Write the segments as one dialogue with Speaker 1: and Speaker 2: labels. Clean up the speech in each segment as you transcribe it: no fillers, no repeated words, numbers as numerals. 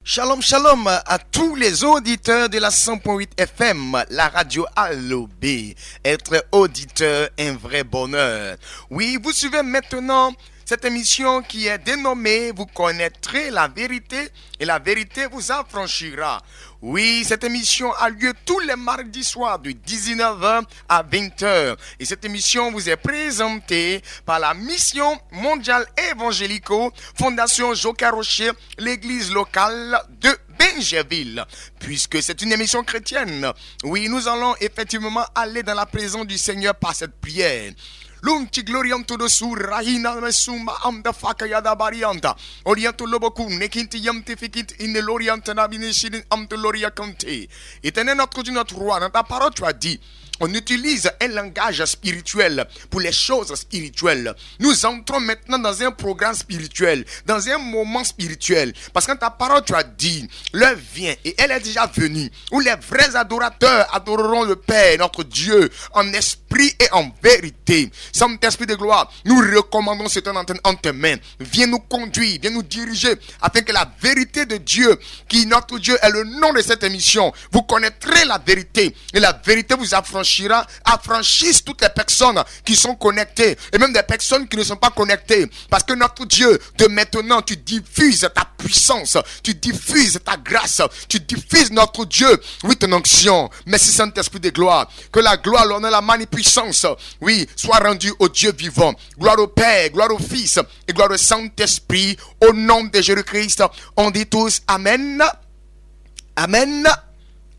Speaker 1: Shalom, shalom à tous les auditeurs de la 100.8 FM, la radio Alobé. Être auditeur, un vrai bonheur. Oui, vous suivez maintenant cette émission qui est dénommée « Vous connaîtrez la vérité et la vérité vous affranchira ». Oui, cette émission a lieu tous les mardis soirs de 19h à 20h. Et cette émission vous est présentée par la Mission mondiale évangélico, Fondation Joca Rocher, l'église locale de Benjerville. Puisque c'est une émission chrétienne, oui, nous allons effectivement aller dans la présence du Seigneur par cette prière. Lunti glorianto do surahina mesuma amda fakayada barianta oriento loboku nekinti yamte fikit in l'oriente nabinishidin amte loria kante. Éternel notre Dieu, notre roi, dans ta parole tu as dit, on utilise un langage spirituel pour les choses spirituelles. Nous entrons maintenant dans un programme spirituel, dans un moment spirituel. Parce que dans ta parole, tu as dit, l'heure vient et elle est déjà venue, où les vrais adorateurs adoreront le Père, notre Dieu, en esprit et en vérité. Saint-Esprit de gloire, nous recommandons cette antenne en tes mains. Viens nous conduire, viens nous diriger, afin que la vérité de Dieu, qui notre Dieu est le nom de cette émission, vous connaîtrez la vérité et la vérité vous affranchisse toutes les personnes qui sont connectées et même des personnes qui ne sont pas connectées, parce que notre Dieu, de maintenant tu diffuses ta puissance, tu diffuses ta grâce, tu diffuses notre Dieu, oui, ton onction. Merci Saint-Esprit de gloire, que la gloire, l'honneur, la magnificence, oui, soit rendue au Dieu vivant. Gloire au Père, gloire au Fils et gloire au Saint-Esprit, au nom de Jésus-Christ. On dit tous Amen, Amen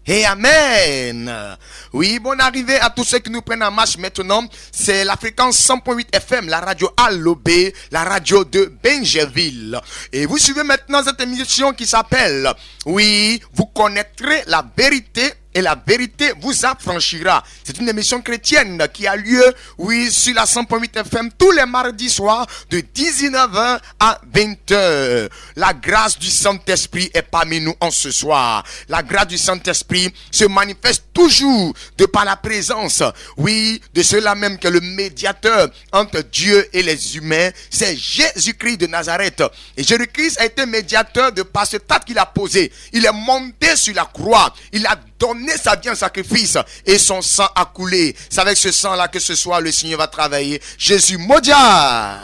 Speaker 1: et Amen. Oui, bonne arrivée à tous ceux qui nous prennent en marche maintenant. C'est la fréquence 100.8 FM, la radio Alobé, la radio de Benjerville. Et vous suivez maintenant cette émission qui s'appelle, oui, vous connaîtrez la vérité et la vérité vous affranchira. C'est une émission chrétienne qui a lieu, oui, sur la 100.8 FM tous les mardis soirs de 19h à 20h. La grâce du Saint-Esprit est parmi nous en ce soir. La grâce du Saint-Esprit se manifeste toujours de par la présence, oui, de cela même que le médiateur entre Dieu et les humains, c'est Jésus-Christ de Nazareth. Et Jésus-Christ a été médiateur de par ce acte qu'il a posé. Il est monté sur la croix. Il a donné sa vie en sacrifice et son sang a coulé. C'est avec ce sang-là que ce soir le Seigneur va travailler. Jésus Modia.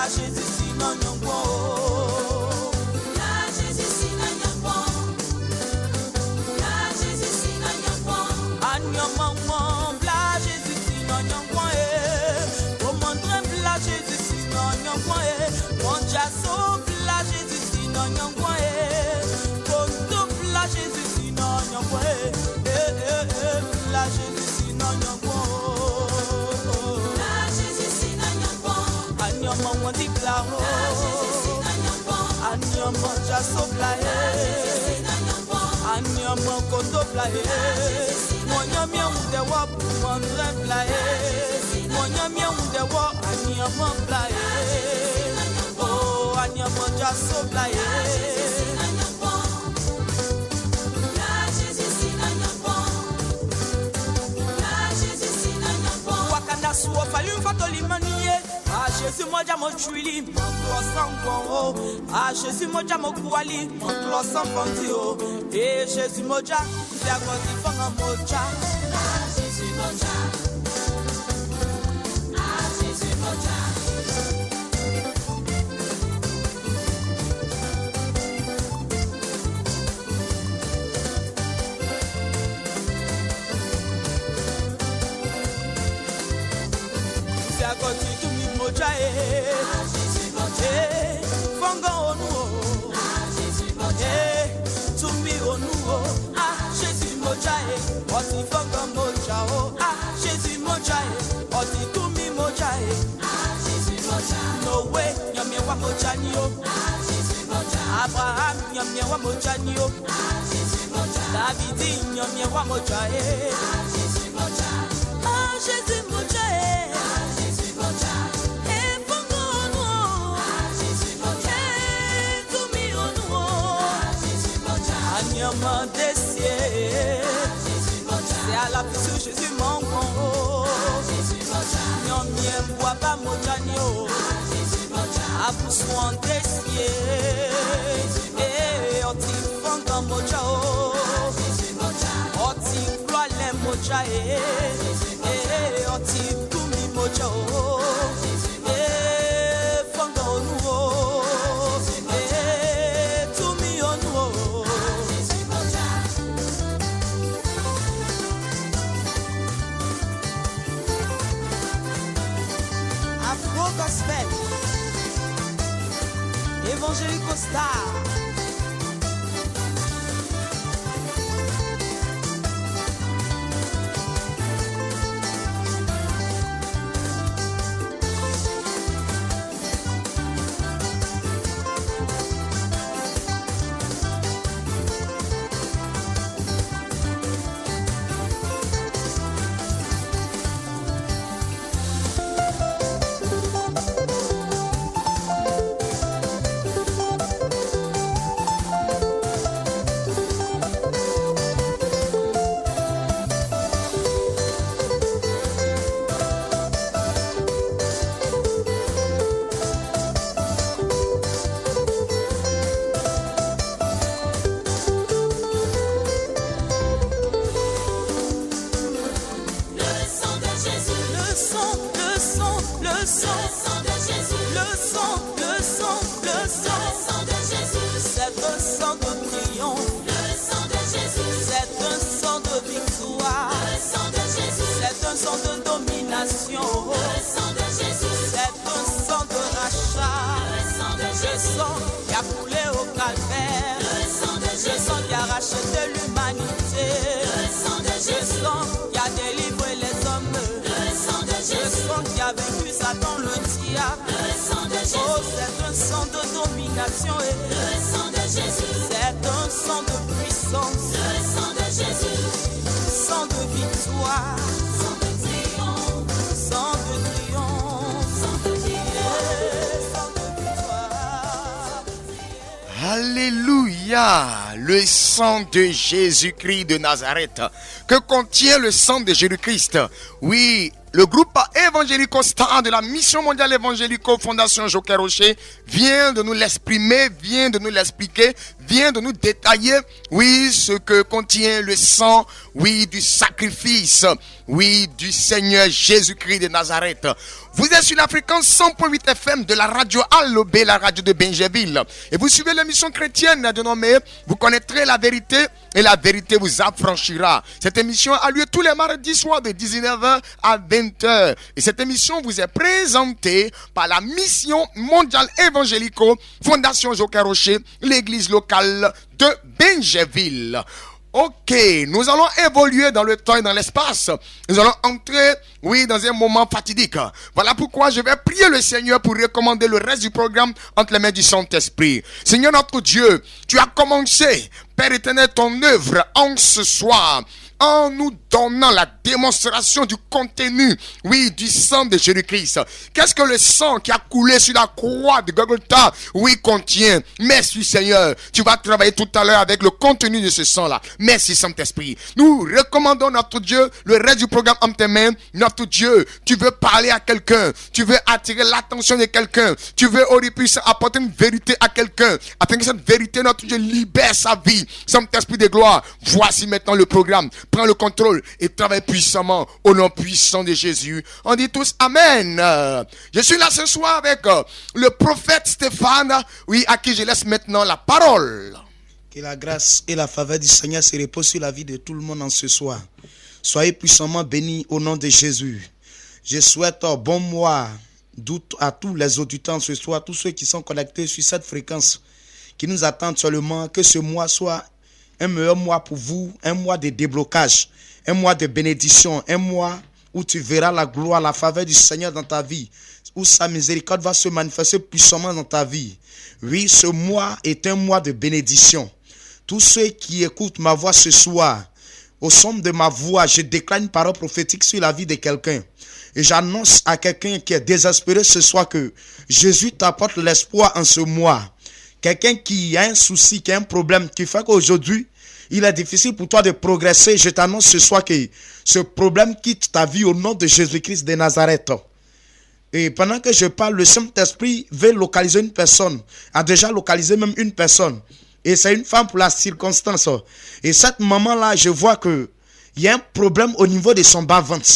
Speaker 2: Jésus si non nyongwo la Jésus si non nyongwo la Jésus si non nyongwo anyomon la Jésus si non nyongwo o montre la Jésus si non nyongwo mon jasso la Jésus si non nyongwo konto la Jésus si non nyongwo la Jésus si non nyongwo Anyama diklaro, anyama jasoplae, anyama kondoplae, monyamia undewa puandreplae, monyamia undewa anyama plae, oh anyama jasoplae. Suo fallu fatoli manie ah Jésus moja mo chuili mon sango ah Jésus moja mo kuali mon sanfanti o et Jésus moja c'est à quoi il fanga moja ah Jésus moja ah Jésus moja Jésus moja, fonga onu, Jésus moja, tumi onu, Jésus moja, oti fonga moja, Jésus moja, oti tumi moja, Jésus moja, no way, nyamye wa moja ni o, Jésus moja, Abraham nyamye wa moja ni o, Jésus moja. C'est à la puce Jésus mon con. Nyon mien bois pas mon janio. A pousson desier. Eh, oti fanga mocha o. Oti gloire mocha eh, oti tumi mocha o. Eh, fanga onu. Eh, tumi onu. Afro Gospel, Évangélico Star. De l'humanité, le sang qui a délivré les hommes, le sang qui a vaincu Satan le diable. Oh, c'est un sang de domination, le sang de Jésus. C'est un sang de puissance, le sang de Jésus. Sang de victoire, sang de triomphe, sang de triomphe, sang de triomphe, sang de victoire.
Speaker 1: Alléluia. Le sang de Jésus-Christ de Nazareth. Que contient le sang de Jésus-Christ? Oui, le groupe Évangélico Star de la Mission Mondiale Évangélico Fondation Joker Rocher vient de nous l'exprimer, vient de nous l'expliquer, vient de nous détailler, oui, ce que contient le sang, oui, du sacrifice, oui, du Seigneur Jésus-Christ de Nazareth. Vous êtes sur la fréquence 100.8 FM de la radio Allobé, la radio de Benjeville. Et vous suivez l'émission chrétienne dénommée Vous connaîtrez la vérité et la vérité vous affranchira. Cette émission a lieu tous les mardis soirs de 19h à 20h. Et cette émission vous est présentée par la Mission Mondiale Évangélico Fondation Joker Rocher, l'église locale de Benjeville. Ok, nous allons évoluer dans le temps et dans l'espace. Nous allons entrer, oui, dans un moment fatidique. Voilà pourquoi je vais prier le Seigneur pour recommander le reste du programme entre les mains du Saint-Esprit. Seigneur notre Dieu, tu as commencé, Père éternel, ton œuvre en ce soir, en nous donnant la démonstration du contenu, oui, du sang de Jésus-Christ. Qu'est-ce que le sang qui a coulé sur la croix de Golgotha, oui, contient? Merci Seigneur, tu vas travailler tout à l'heure avec le contenu de ce sang-là. Merci Saint-Esprit. Nous recommandons notre Dieu, le reste du programme en tes mains. Notre Dieu, tu veux parler à quelqu'un, tu veux attirer l'attention de quelqu'un, tu veux, oh puisse apporter une vérité à quelqu'un, afin que cette vérité, notre Dieu, libère sa vie. Saint-Esprit de gloire, voici maintenant le programme. Prends le contrôle et travaille puissamment au nom puissant de Jésus. On dit tous Amen. Je suis là ce soir avec le prophète Stéphane, oui, à qui je laisse maintenant la parole.
Speaker 3: Que la grâce et la faveur du Seigneur se reposent sur la vie de tout le monde en ce soir. Soyez puissamment bénis au nom de Jésus. Je souhaite un bon mois à tous les auditeurs ce soir, tous ceux qui sont connectés sur cette fréquence, qui nous attendent seulement que ce mois soit un meilleur mois pour vous, un mois de déblocage, un mois de bénédiction, un mois où tu verras la gloire, la faveur du Seigneur dans ta vie, où sa miséricorde va se manifester puissamment dans ta vie. Oui, ce mois est un mois de bénédiction. Tous ceux qui écoutent ma voix ce soir, au son de ma voix, je déclare une parole prophétique sur la vie de quelqu'un. Et j'annonce à quelqu'un qui est désespéré ce soir que Jésus t'apporte l'espoir en ce mois. Quelqu'un qui a un souci, qui a un problème, qui fait qu'aujourd'hui, il est difficile pour toi de progresser. Je t'annonce ce soir que ce problème quitte ta vie au nom de Jésus-Christ de Nazareth. Et pendant que je parle, le Saint-Esprit veut localiser une personne, a déjà localisé même une personne. Et c'est une femme pour la circonstance. Et cette maman-là, je vois que il y a un problème au niveau de son bas-ventre.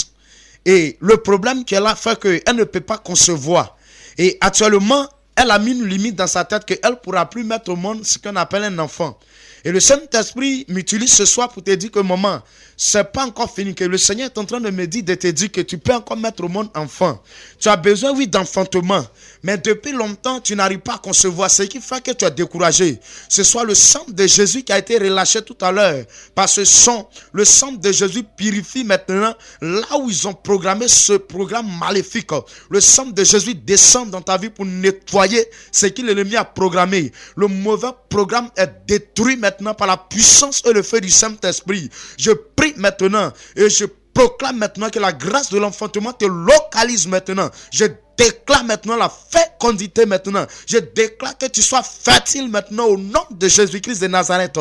Speaker 3: Et le problème qu'elle a fait qu'elle ne peut pas concevoir. Et actuellement, elle a mis une limite dans sa tête qu'elle ne pourra plus mettre au monde ce qu'on appelle un enfant. Et le Saint-Esprit m'utilise ce soir pour te dire que maman, c'est pas encore fini, que le Seigneur est en train de me dire, de te dire que tu peux encore mettre au monde enfant. Tu as besoin, oui, d'enfantement. Mais depuis longtemps, tu n'arrives pas à concevoir, ce qui fait que tu es découragé. Ce soit le sang de Jésus qui a été relâché tout à l'heure. Par ce sang, le sang de Jésus purifie maintenant là où ils ont programmé ce programme maléfique. Le sang de Jésus descend dans ta vie pour nettoyer ce que l'ennemi a programmé. Le mauvais programme est détruit maintenant par la puissance et le feu du Saint-Esprit. Je prie maintenant et je proclame maintenant que la grâce de l'enfantement te localise maintenant. Je déclare maintenant la fécondité maintenant. Je déclare que tu sois fertile maintenant au nom de Jésus-Christ de Nazareth.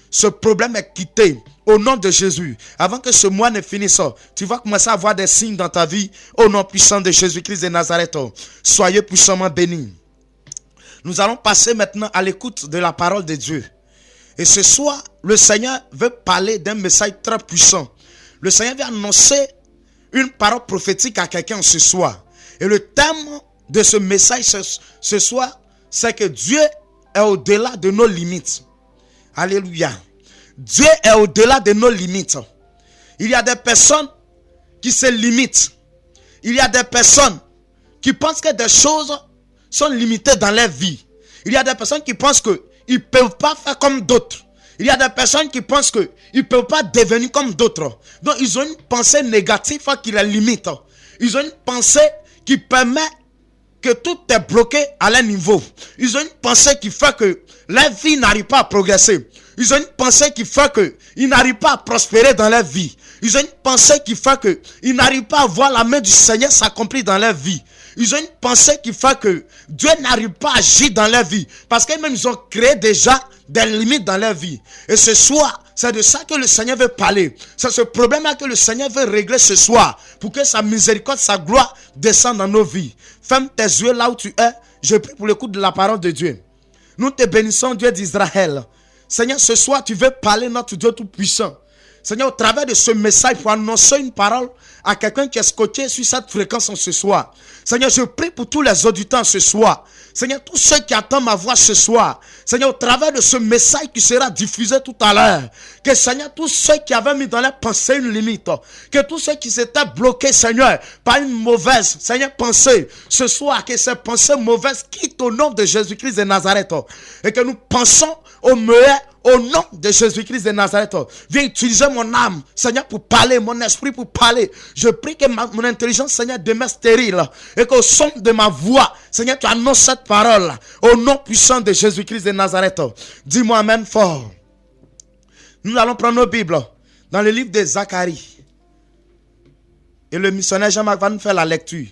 Speaker 3: Ce problème est quitté au nom de Jésus. Avant que ce mois ne finisse, tu vas commencer à avoir des signes dans ta vie au nom puissant de Jésus-Christ de Nazareth. Soyez puissamment bénis. Nous allons passer maintenant à l'écoute de la parole de Dieu. Et ce soir, le Seigneur veut parler d'un message très puissant. Le Seigneur veut annoncer une parole prophétique à quelqu'un ce soir. Et le thème de ce message ce soir, c'est que Dieu est au-delà de nos limites. Alléluia. Dieu est au-delà de nos limites. Il y a des personnes qui se limitent. Il y a des personnes qui pensent que des choses sont limitées dans leur vie. Il y a des personnes qui pensent qu'ils ne peuvent pas faire comme d'autres. Il y a des personnes qui pensent qu'ils ne peuvent pas devenir comme d'autres. Donc ils ont une pensée négative qui les limite. Ils ont une pensée qui permet que tout est bloqué à leur niveau. Ils ont une pensée qui fait que leur vie n'arrive pas à progresser. Ils ont une pensée qui fait qu'ils n'arrivent pas à prospérer dans leur vie. Ils ont une pensée qui fait qu'ils n'arrivent pas à voir la main du Seigneur s'accomplir dans leur vie. Ils ont une pensée qui fait que Dieu n'arrive pas à agir dans leur vie. Parce qu'eux-mêmes, ils ont créé déjà des limites dans leur vie. Et ce soir, c'est de ça que le Seigneur veut parler. C'est ce problème-là que le Seigneur veut régler ce soir. Pour que sa miséricorde, sa gloire descende dans nos vies. Ferme tes yeux là où tu es. Je prie pour l'écoute de la parole de Dieu. Nous te bénissons, Dieu d'Israël. Seigneur, ce soir, tu veux parler, notre Dieu tout-puissant. Seigneur, au travers de ce message, pour annoncer une parole à quelqu'un qui est scotché sur cette fréquence ce soir. Seigneur, je prie pour tous les auditeurs ce soir. Seigneur, tous ceux qui attendent ma voix ce soir. Seigneur, au travers de ce message qui sera diffusé tout à l'heure. Que Seigneur, tous ceux qui avaient mis dans leur pensée une limite. Que tous ceux qui s'étaient bloqués, Seigneur, par une mauvaise, Seigneur, pensée. Ce soir, que ces pensées mauvaises quittent au nom de Jésus-Christ de Nazareth. Et que nous pensons au meilleur. Au nom de Jésus-Christ de Nazareth, viens utiliser mon âme, Seigneur, pour parler, mon esprit pour parler. Je prie que mon intelligence, Seigneur, demeure stérile. Et qu'au son de ma voix, Seigneur, tu annonces cette parole. Au nom puissant de Jésus-Christ de Nazareth. Dis-moi amen fort. Nous allons prendre nos Bibles dans le livre de Zacharie. Et le missionnaire Jean-Marc va nous faire la lecture.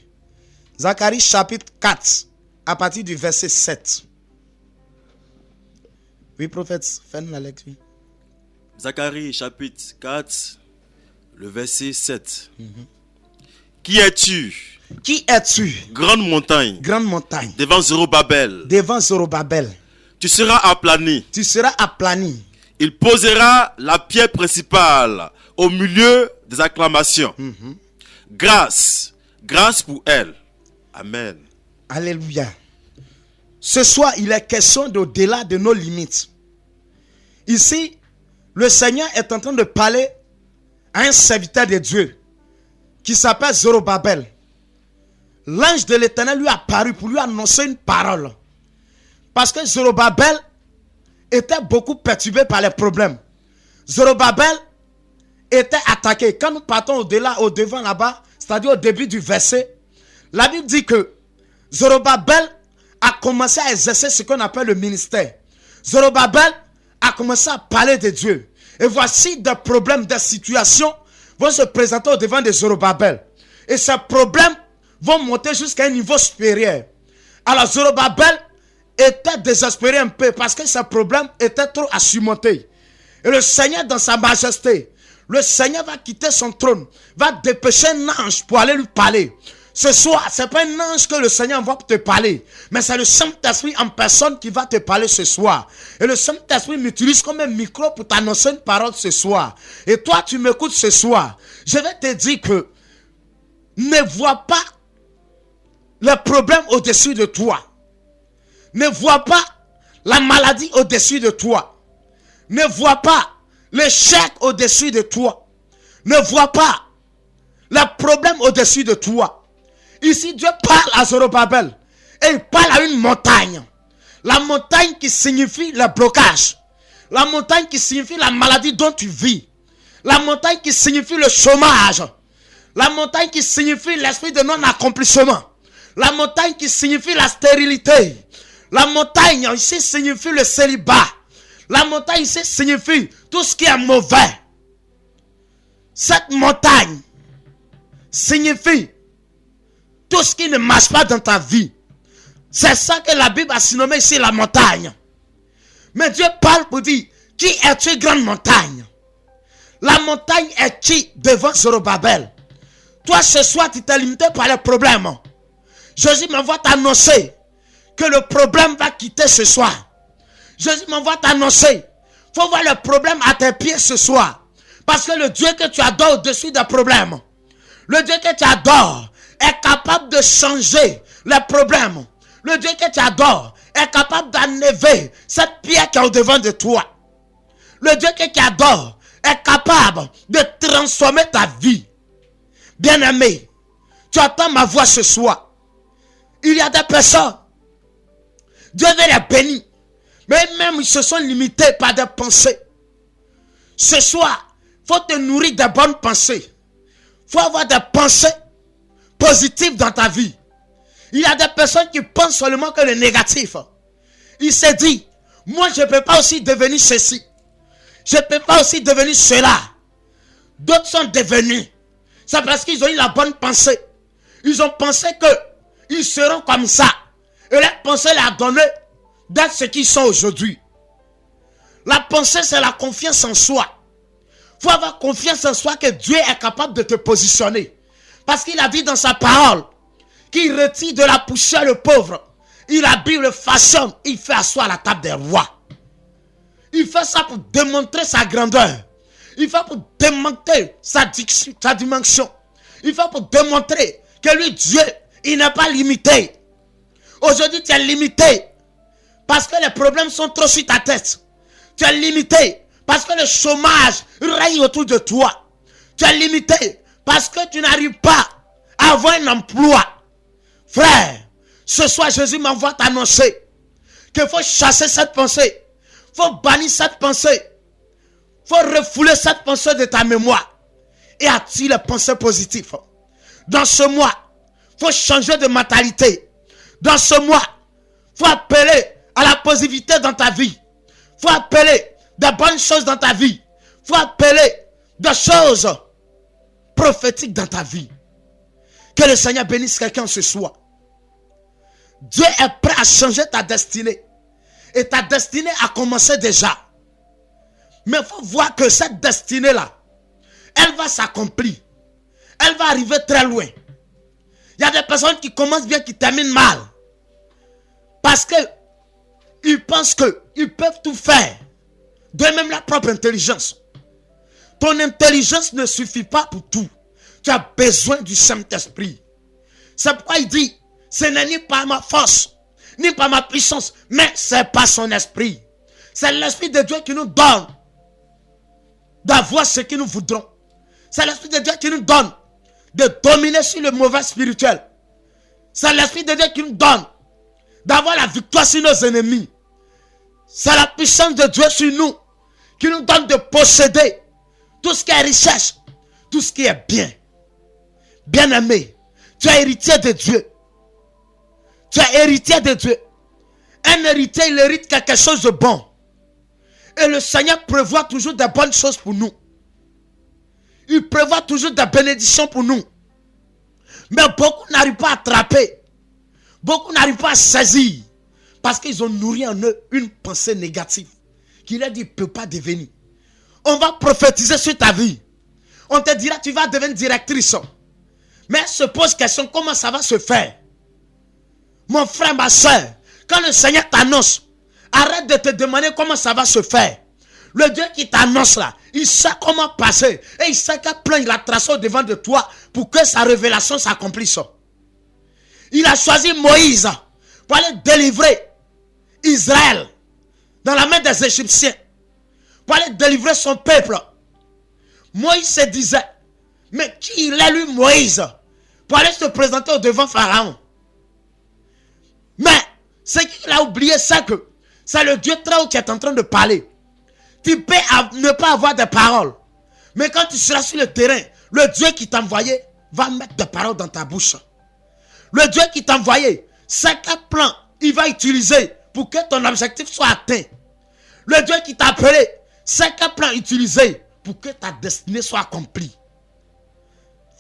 Speaker 3: Zacharie chapitre 4, à partir du verset 7. Oui, prophète, fais-nous la lecture.
Speaker 4: Zacharie chapitre 4, le verset 7. Qui es-tu?
Speaker 3: Qui es-tu?
Speaker 4: Grande montagne.
Speaker 3: Grande montagne.
Speaker 4: Devant Zorobabel.
Speaker 3: Devant Zorobabel.
Speaker 4: Tu seras aplani.
Speaker 3: Tu seras aplani.
Speaker 4: Il posera la pierre principale au milieu des acclamations. Grâce. Grâce pour elle. Amen.
Speaker 3: Alléluia. Ce soir, il est question d'au-delà de nos limites. Ici, le Seigneur est en train de parler à un serviteur de Dieu qui s'appelle Zorobabel. L'ange de l'Éternel lui a apparu pour lui annoncer une parole. Parce que Zorobabel était beaucoup perturbé par les problèmes. Zorobabel était attaqué. Quand nous partons au-delà, au-devant là-bas, c'est-à-dire au début du verset, la Bible dit que Zorobabel a commencé à exercer ce qu'on appelle le ministère. Zorobabel a commencé à parler de Dieu. Et voici des problèmes, des situations vont se présenter au devant de Zorobabel. Et ces problèmes vont monter jusqu'à un niveau supérieur. Alors Zorobabel était désespéré un peu parce que ces problèmes étaient trop à surmonter. Et le Seigneur dans sa majesté, le Seigneur va quitter son trône, va dépêcher un ange pour aller lui parler. Ce soir, ce n'est pas un ange que le Seigneur envoie pour te parler, mais c'est le Saint-Esprit en personne qui va te parler ce soir. Et le Saint-Esprit m'utilise comme un micro pour t'annoncer une parole ce soir. Et toi, tu m'écoutes ce soir. Je vais te dire que ne vois pas le problème au-dessus de toi. Ne vois pas la maladie au-dessus de toi. Ne vois pas l'échec au-dessus de toi. Ne vois pas le problème au-dessus de toi. Ici, Dieu parle à Zorobabel. Et il parle à une montagne. La montagne qui signifie le blocage. La montagne qui signifie la maladie dont tu vis. La montagne qui signifie le chômage. La montagne qui signifie l'esprit de non-accomplissement. La montagne qui signifie la stérilité. La montagne ici signifie le célibat. La montagne ici signifie tout ce qui est mauvais. Cette montagne signifie tout ce qui ne marche pas dans ta vie. C'est ça que la Bible a surnommé ici la montagne. Mais Dieu parle pour dire, qui es-tu grande montagne? La montagne est qui devant Zorobabel? Toi ce soir tu t'es limité par les problèmes. Jésus m'envoie t'annoncer que le problème va quitter ce soir. Jésus m'envoie t'annoncer. Faut voir le problème à tes pieds ce soir. Parce que le Dieu que tu adores au-dessus des problèmes, le Dieu que tu adores est capable de changer les problèmes. Le Dieu que tu adores est capable d'enlever cette pierre qui est au-devant de toi. Le Dieu que tu adores est capable de transformer ta vie. Bien-aimé, tu entends ma voix ce soir. Il y a des personnes, Dieu veut les bénir, mais même ils se sont limités par des pensées. Ce soir, il faut te nourrir de bonnes pensées. Il faut avoir des pensées positives dans ta vie. Il y a des personnes qui pensent seulement que le négatif. Il se dit, moi je ne peux pas aussi devenir ceci. Je ne peux pas aussi devenir cela. D'autres sont devenus. C'est parce qu'ils ont eu la bonne pensée. Ils ont pensé qu'ils seront comme ça. Et leur pensée leur a donné d'être ce qu'ils sont aujourd'hui. La pensée, c'est la confiance en soi. Il faut avoir confiance en soi que Dieu est capable de te positionner. Parce qu'il a dit dans sa parole qu'il retire de la poussière le pauvre. Il habille le façonne. Il fait asseoir à la table des rois. Il fait ça pour démontrer sa grandeur. Il fait pour démontrer sa dimension. Il fait pour démontrer que lui, Dieu, il n'est pas limité. Aujourd'hui, tu es limité parce que les problèmes sont trop sur ta tête. Tu es limité parce que le chômage règne autour de toi. Tu es limité parce que tu n'arrives pas à avoir un emploi. Frère, ce soir, Jésus m'envoie t'annoncer qu'il faut chasser cette pensée. Il faut bannir cette pensée. Il faut refouler cette pensée de ta mémoire et attirer les pensées positives. Dans ce mois, il faut changer de mentalité. Dans ce mois, il faut appeler à la positivité dans ta vie. Il faut appeler de bonnes choses dans ta vie. Il faut appeler des choses prophétiques dans ta vie. Que le Seigneur bénisse quelqu'un ce soir. Dieu est prêt à changer ta destinée. Et ta destinée a commencé déjà. Mais il faut voir que cette destinée-là, elle va s'accomplir. Elle va arriver très loin. Il y a des personnes qui commencent bien, qui terminent mal. Parce qu'ils pensent qu'ils peuvent tout faire. De même leur propre intelligence. Ton intelligence ne suffit pas pour tout. Tu as besoin du Saint-Esprit. C'est pourquoi il dit, ce n'est ni par ma force, ni par ma puissance, mais c'est par son esprit. C'est l'Esprit de Dieu qui nous donne d'avoir ce que nous voudrons. C'est l'Esprit de Dieu qui nous donne de dominer sur le mauvais spirituel. C'est l'Esprit de Dieu qui nous donne d'avoir la victoire sur nos ennemis. C'est la puissance de Dieu sur nous qui nous donne de posséder tout ce qui est richesse, tout ce qui est bien. Bien-aimé, tu es héritier de Dieu. Tu es héritier de Dieu. Un héritier, il hérite quelque chose de bon. Et le Seigneur prévoit toujours de bonnes choses pour nous. Il prévoit toujours des bénédictions pour nous. Mais beaucoup n'arrivent pas à attraper. Beaucoup n'arrivent pas à saisir. Parce qu'ils ont nourri en eux une pensée négative. Qui leur dit, il ne peut pas devenir. On va prophétiser sur ta vie. On te dira, tu vas devenir directrice. Mais elle se pose question, comment ça va se faire? Mon frère, ma soeur, quand le Seigneur t'annonce, arrête de te demander comment ça va se faire. Le Dieu qui t'annonce là, il sait comment passer. Et il sait quel plan il a tracé au devant de toi pour que sa révélation s'accomplisse. Il a choisi Moïse pour aller délivrer Israël dans la main des Égyptiens. Pour aller délivrer son peuple. Moïse se disait, mais qui il est lui Moïse pour aller se présenter au devant Pharaon? Mais ce qu'il a oublié, c'est que c'est le Dieu très haut qui est en train de parler. Tu peux ne pas avoir de paroles. Mais quand tu seras sur le terrain, le Dieu qui t'a envoyé va mettre des paroles dans ta bouche. Le Dieu qui t'a envoyé, c'est quel plan il va utiliser pour que ton objectif soit atteint. Le Dieu qui t'a appelé, c'est quel plan utiliser pour que ta destinée soit accomplie.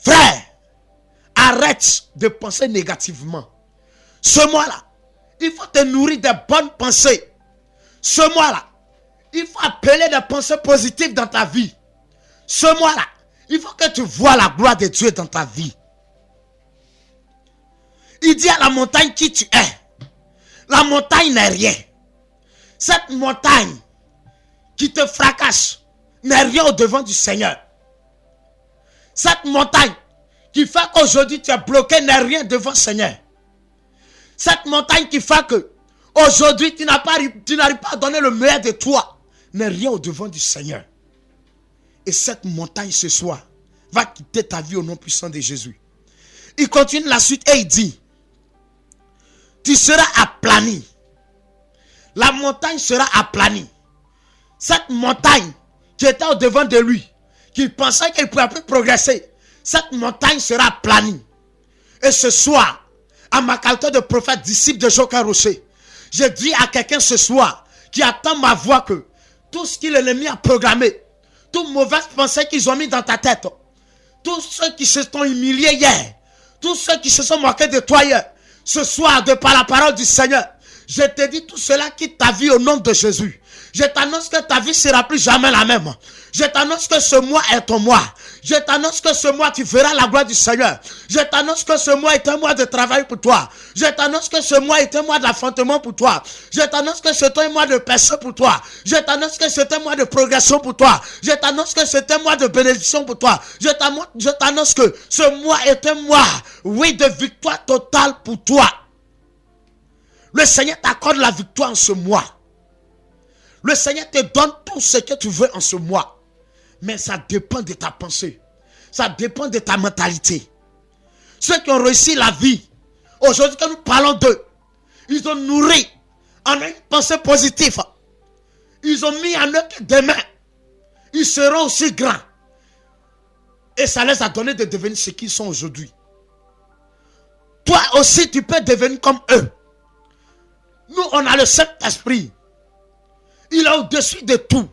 Speaker 3: Frère, arrête de penser négativement. Ce mois-là, il faut te nourrir de bonnes pensées. Ce mois-là, il faut appeler des pensées positives dans ta vie. Ce mois-là, il faut que tu vois la gloire de Dieu dans ta vie. Il dit à la montagne qui tu es. La montagne n'est rien. Cette montagne qui te fracasse n'est rien au devant du Seigneur. Cette montagne qui fait qu'aujourd'hui tu es bloqué n'est rien devant le Seigneur. Cette montagne qui fait que aujourd'hui tu n'arrives pas à donner le meilleur de toi n'est rien au devant du Seigneur. Et cette montagne ce soir va quitter ta vie au nom puissant de Jésus. Il continue la suite et il dit, tu seras aplani. La montagne sera aplanie. Cette montagne qui était au devant de lui, qui pensait qu'il ne pouvait plus progresser, cette montagne sera aplanie. Et ce soir, à ma qualité de prophète, disciple de Joca Rocher, je dis à quelqu'un ce soir qui attend ma voix que tout ce qu'il l'ennemi a programmé, toutes mauvaises pensées qu'ils ont mis dans ta tête, tous ceux qui se sont humiliés hier, tous ceux qui se sont moqués de toi hier, ce soir, de par la parole du Seigneur, je te dis tout cela quitte ta vie au nom de Jésus. Je t'annonce que ta vie ne sera plus jamais la même. Je t'annonce que ce mois est ton mois. Je t'annonce que ce mois tu verras la gloire du Seigneur. Je t'annonce que ce mois est un mois de travail pour toi. Je t'annonce que ce mois est un mois d'affrontement pour toi. Je t'annonce que c'est un mois de percée pour toi. Je t'annonce que c'est un mois de progression pour toi. Je t'annonce que c'est un mois de bénédiction pour toi. Je t'annonce que ce mois est un mois, oui, de victoire totale pour toi. Le Seigneur t'accorde la victoire en ce mois. Le Seigneur te donne tout ce que tu veux en ce mois. Mais ça dépend de ta pensée. Ça dépend de ta mentalité. Ceux qui ont réussi la vie, aujourd'hui que nous parlons d'eux, ils ont nourri en une pensée positive. Ils ont mis en eux que demain, ils seront aussi grands. Et ça les a donné de devenir ce qu'ils sont aujourd'hui. Toi aussi, tu peux devenir comme eux. Nous, on a le Saint-Esprit. Il est au-dessus de tout.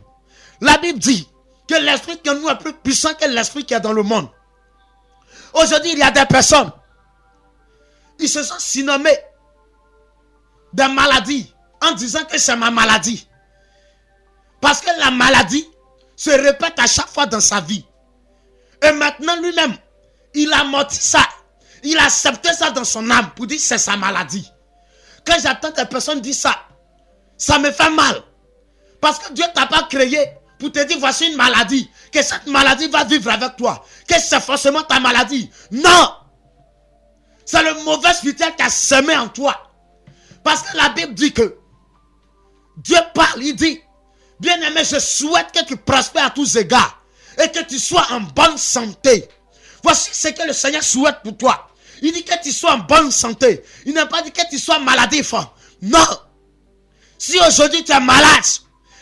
Speaker 3: La Bible dit que l'esprit qui en nous est plus puissant que l'esprit qui est dans le monde. Aujourd'hui, il y a des personnes. Ils se sont surnommés des maladies en disant que c'est ma maladie. Parce que la maladie se répète à chaque fois dans sa vie. Et maintenant, lui-même, il a amorti ça. Il a accepté ça dans son âme pour dire que c'est sa maladie. Quand j'entends des personnes dire ça, ça me fait mal. Parce que Dieu ne t'a pas créé pour te dire voici une maladie, que cette maladie va vivre avec toi, que c'est forcément ta maladie. Non! C'est le mauvais spirituel qui a semé en toi. Parce que la Bible dit que Dieu parle, il dit, bien-aimé, je souhaite que tu prospères à tous égards et que tu sois en bonne santé. Voici ce que le Seigneur souhaite pour toi. Il dit que tu sois en bonne santé. Il n'a pas dit que tu sois maladif. Non. Si aujourd'hui tu es malade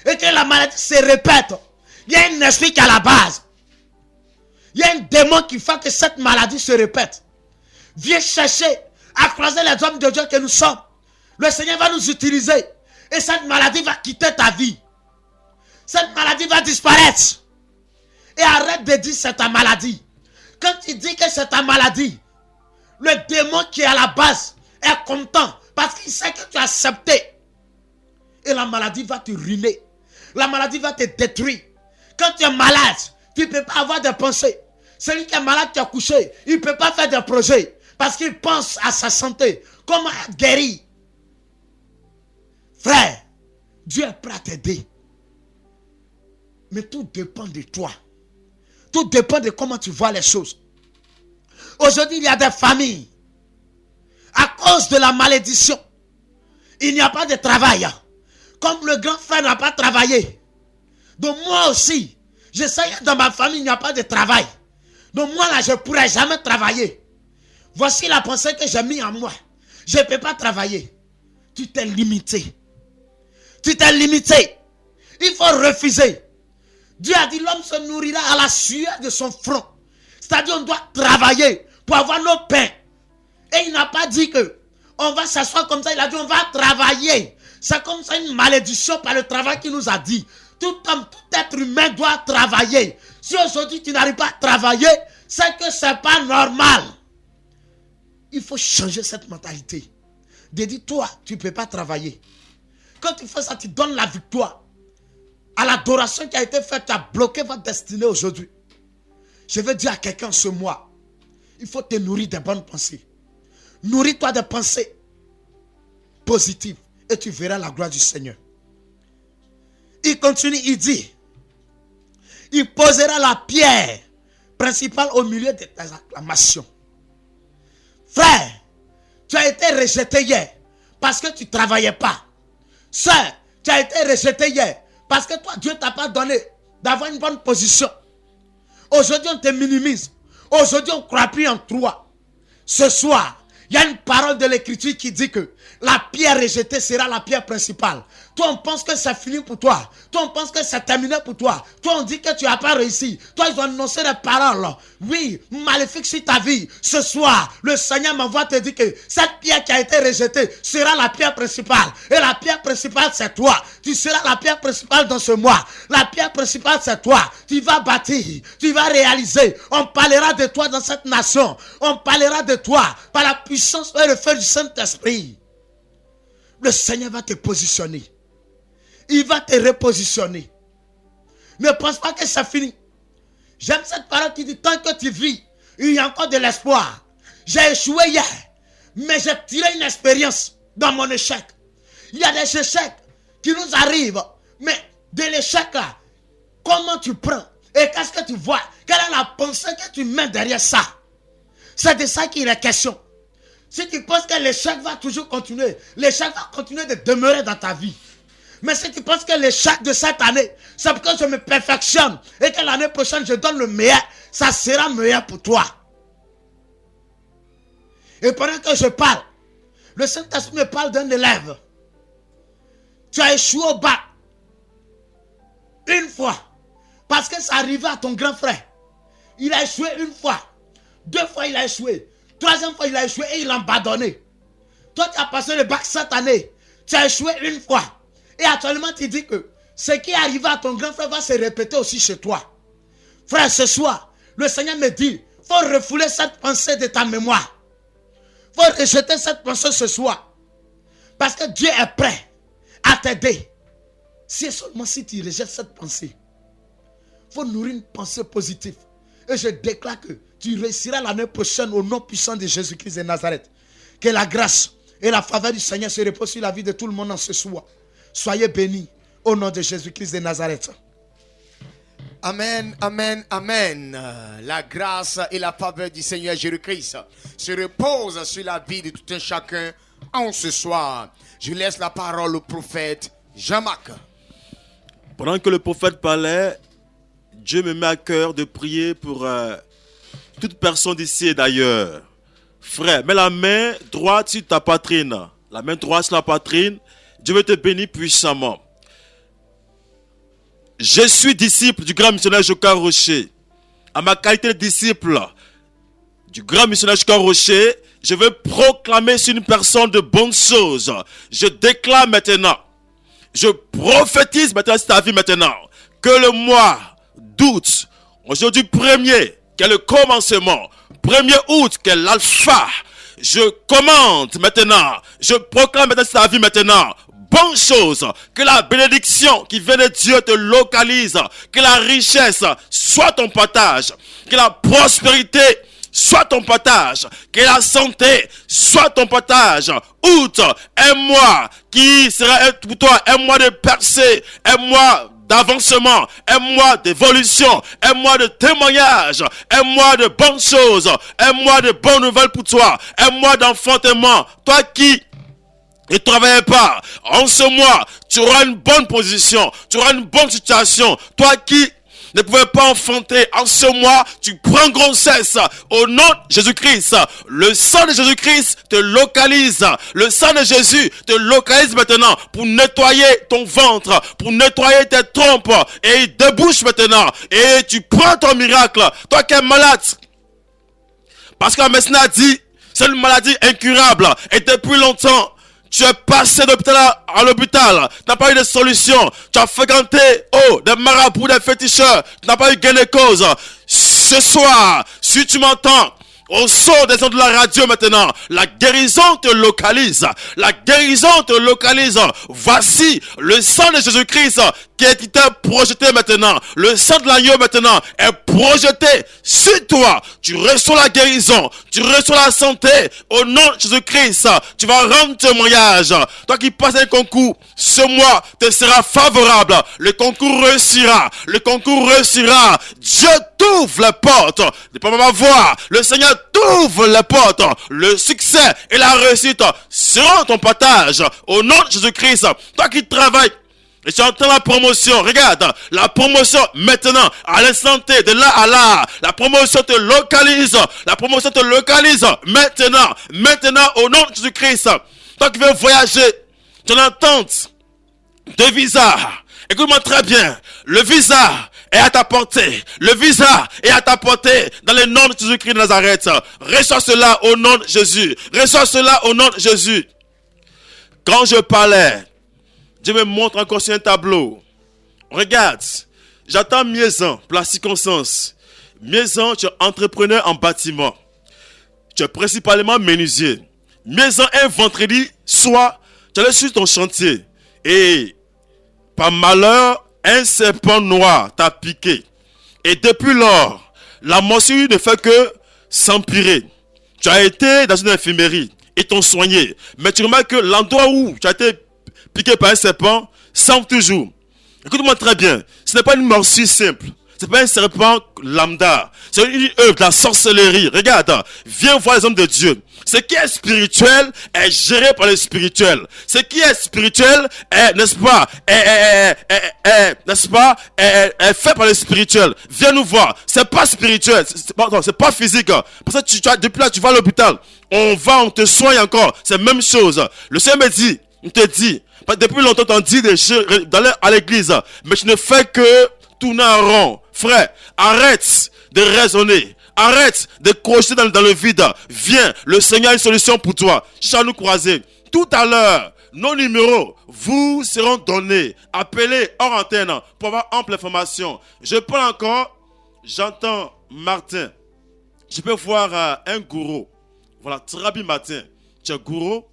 Speaker 3: et que la maladie se répète, il y a un esprit qui est à la base. Il y a un démon qui fait que cette maladie se répète. Viens chercher à croiser les hommes de Dieu que nous sommes. Le Seigneur va nous utiliser et cette maladie va quitter ta vie. cette maladie va disparaître. Et arrête de dire c'est ta maladie. Quand tu dis que c'est ta maladie, le démon qui est à la base est content parce qu'il sait que tu as accepté. Et la maladie va te ruiner. La maladie va te détruire. Quand tu es malade, tu ne peux pas avoir de pensées. Celui qui est malade, qui a couché, il ne peut pas faire de projet parce qu'il pense à sa santé. Comment être guéri? Frère, Dieu est prêt à t'aider. Mais tout dépend de toi. Tout dépend de comment tu vois les choses. Aujourd'hui, il y a des familles. À cause de la malédiction, il n'y a pas de travail. Comme le grand frère n'a pas travaillé. Donc moi aussi, je sais que dans ma famille, il n'y a pas de travail. Donc moi là, je ne pourrais jamais travailler. Voici la pensée que j'ai mis en moi. Je ne peux pas travailler. Tu t'es limité. Tu t'es limité. Il faut refuser. Dieu a dit l'homme se nourrira à la sueur de son front. C'est-à-dire on doit travailler pour avoir nos pains. Et il n'a pas dit que on va s'asseoir comme ça. Il a dit on va travailler. C'est comme ça une malédiction par le travail qu'il nous a dit. Tout homme, tout être humain doit travailler. Si aujourd'hui tu n'arrives pas à travailler, c'est que ce n'est pas normal. Il faut changer cette mentalité. De dire toi, tu ne peux pas travailler. Quand tu fais ça, tu donnes la victoire. À l'adoration qui a été faite, tu as bloqué votre destinée aujourd'hui. Je veux dire à quelqu'un ce mois, il faut te nourrir de bonnes pensées. Nourris-toi de pensées positives et tu verras la gloire du Seigneur. Il continue, il dit, il posera la pierre principale au milieu de tes acclamations. Frère, tu as été rejeté hier parce que tu ne travaillais pas. Sœur, tu as été rejeté hier parce que toi, Dieu ne t'a pas donné d'avoir une bonne position. Aujourd'hui, on te minimise. Aujourd'hui, on ne croit plus en toi. Ce soir, il y a une parole de l'Écriture qui dit que la pierre rejetée sera la pierre principale. Toi, on pense que c'est fini pour toi. Toi, on pense que c'est terminé pour toi. Toi, on dit que tu n'as pas réussi. Toi, ils ont annoncé des paroles. Oui, maléfiques sur ta vie. Ce soir, le Seigneur m'envoie te dire que cette pierre qui a été rejetée sera la pierre principale. Et la pierre principale, c'est toi. Tu seras la pierre principale dans ce mois. La pierre principale, c'est toi. Tu vas bâtir. Tu vas réaliser. On parlera de toi dans cette nation. On parlera de toi par la puissance et le feu du Saint-Esprit. Le Seigneur va te positionner. Il va te repositionner. Ne pense pas que c'est fini. J'aime cette parole qui dit, tant que tu vis, il y a encore de l'espoir. J'ai échoué hier, mais j'ai tiré une expérience dans mon échec. Il y a des échecs qui nous arrivent, mais de l'échec là, comment tu prends et qu'est-ce que tu vois? Quelle est la pensée que tu mets derrière ça? C'est de ça qu'il est question. Si tu penses que l'échec va toujours continuer, l'échec va continuer de demeurer dans ta vie. Mais si tu penses que l'échec de cette année, c'est parce que je me perfectionne et que l'année prochaine je donne le meilleur, ça sera meilleur pour toi. Et pendant que je parle, le Saint-Esprit me parle d'un élève. Tu as échoué au bac une fois parce que ça arrivait à ton grand frère. Il a échoué une fois, 2 fois il a échoué, 3e fois il a échoué et il a abandonné. Toi tu as passé le bac cette année, tu as échoué une fois. Et actuellement, tu dis que ce qui est arrivé à ton grand frère va se répéter aussi chez toi. Frère, ce soir, le Seigneur me dit, il faut refouler cette pensée de ta mémoire. Il faut rejeter cette pensée ce soir. Parce que Dieu est prêt à t'aider. Si seulement si tu rejettes cette pensée, il faut nourrir une pensée positive. Et je déclare que tu réussiras l'année prochaine au nom puissant de Jésus-Christ de Nazareth. Que la grâce et la faveur du Seigneur se reposent sur la vie de tout le monde en ce soir. Soyez bénis au nom de Jésus-Christ de Nazareth.
Speaker 1: Amen, amen, amen. La grâce et la faveur du Seigneur Jésus-Christ se reposent sur la vie de tout un chacun en ce soir. Je laisse la parole au prophète Jean-Marc.
Speaker 4: Pendant que le prophète parlait, Dieu me met à cœur de prier pour toute personne d'ici et d'ailleurs. Frère, mets la main droite sur ta poitrine. La main droite sur la poitrine. Dieu veut te bénir puissamment. Je suis disciple du grand missionnaire Jocas Rocher. À ma qualité de disciple du grand missionnaire Jocas Rocher, je veux proclamer sur une personne de bonnes choses. Je déclare maintenant. Je prophétise maintenant sur ta vie maintenant. que le mois d'août, aujourd'hui 1er, qui est le commencement, 1er août, qui est l'alpha, je commande maintenant, je proclame maintenant ta vie maintenant, bonne chose, que la bénédiction qui vient de Dieu te localise, que la richesse soit ton partage, que la prospérité soit ton partage, que la santé soit ton partage. Août, un mois qui sera pour toi un mois de percée, un mois d'avancement, un mois d'évolution, un mois de témoignage, un mois de bonnes choses, un mois de bonnes nouvelles pour toi, un mois d'enfantement. Toi qui ne travaillais pas, en ce mois, tu auras une bonne position, tu auras une bonne situation. Toi qui ne pouvais pas enfanter, en ce mois, tu prends grossesse au nom de Jésus-Christ. Le sang de Jésus-Christ te localise. Le sang de Jésus te localise maintenant pour nettoyer ton ventre, pour nettoyer tes trompes. Et il débouche maintenant. Et tu prends ton miracle. Toi qui es malade. Parce que la médecine a dit, c'est une maladie incurable. Et depuis longtemps, tu es passé d'hôpital à l'hôpital, tu n'as pas eu de solution, tu as fréquenté des marabouts, des féticheurs, tu n'as pas eu gain de cause. Ce soir, si tu m'entends, au son des ondes de la radio maintenant, la guérison te localise, la guérison te localise. Voici le sang de Jésus-Christ qui est projeté maintenant, le sang de l'agneau maintenant est projeté sur toi. Tu reçois la guérison, tu reçois la santé au nom de Jésus-Christ. Tu vas rendre témoignage. Toi qui passes un concours, ce mois te sera favorable. Le concours réussira, le concours réussira. Dieu t'ouvre les portes. Ne peux pas voir. Le Seigneur t'ouvre les portes. Le succès et la réussite seront ton partage au nom de Jésus-Christ. Toi qui travailles et tu entends la promotion, regarde, la promotion maintenant, à l'instant T, de là à là, la promotion te localise, maintenant, au nom de Jésus-Christ. Toi qui veux voyager, tu en attente de visa, écoute-moi très bien, le visa est à ta portée, le visa est à ta portée, dans le nom de Jésus-Christ de Nazareth. Reçois cela au nom de Jésus, reçois cela au nom de Jésus. Quand je parlais, Dieu me montre encore sur un tableau. Regarde, j'attends Miezan pour la circonstance. Miezan, tu es entrepreneur en bâtiment. Tu es principalement menuisier. Miezan, un vendredi soir, tu es sur ton chantier. Et par malheur, un serpent noir t'a piqué. Et depuis lors, la morsure ne fait que s'empirer. Tu as été dans une infirmerie et t'ont soigné. Mais tu remarques que l'endroit où tu as été piqué par un serpent semble toujours. Écoute-moi très bien. Ce n'est pas une morsure simple. Ce n'est pas un serpent lambda. C'est une œuvre de la sorcellerie. Regarde, viens voir les hommes de Dieu. Ce qui est spirituel est géré par le spirituel. Ce qui est spirituel est, n'est-ce pas, est fait par le spirituel. Viens nous voir. C'est pas spirituel. C'est pas physique. Pour ça, depuis là, tu vas à l'hôpital. On te soigne encore. C'est la même chose. Le Seigneur me dit, il te dit, depuis longtemps, on dit des choses à l'église, mais tu ne fais que tourner en rond. Frère, arrête de raisonner. Arrête de crocheter dans le vide. Viens, le Seigneur a une solution pour toi. Cherche à nous croiser. Tout à l'heure, nos numéros vous seront donnés. Appelez hors antenne pour avoir ample information. Je parle encore, j'entends Martin. Je peux voir un gourou. Voilà, Trabi Martin. Tu es gourou,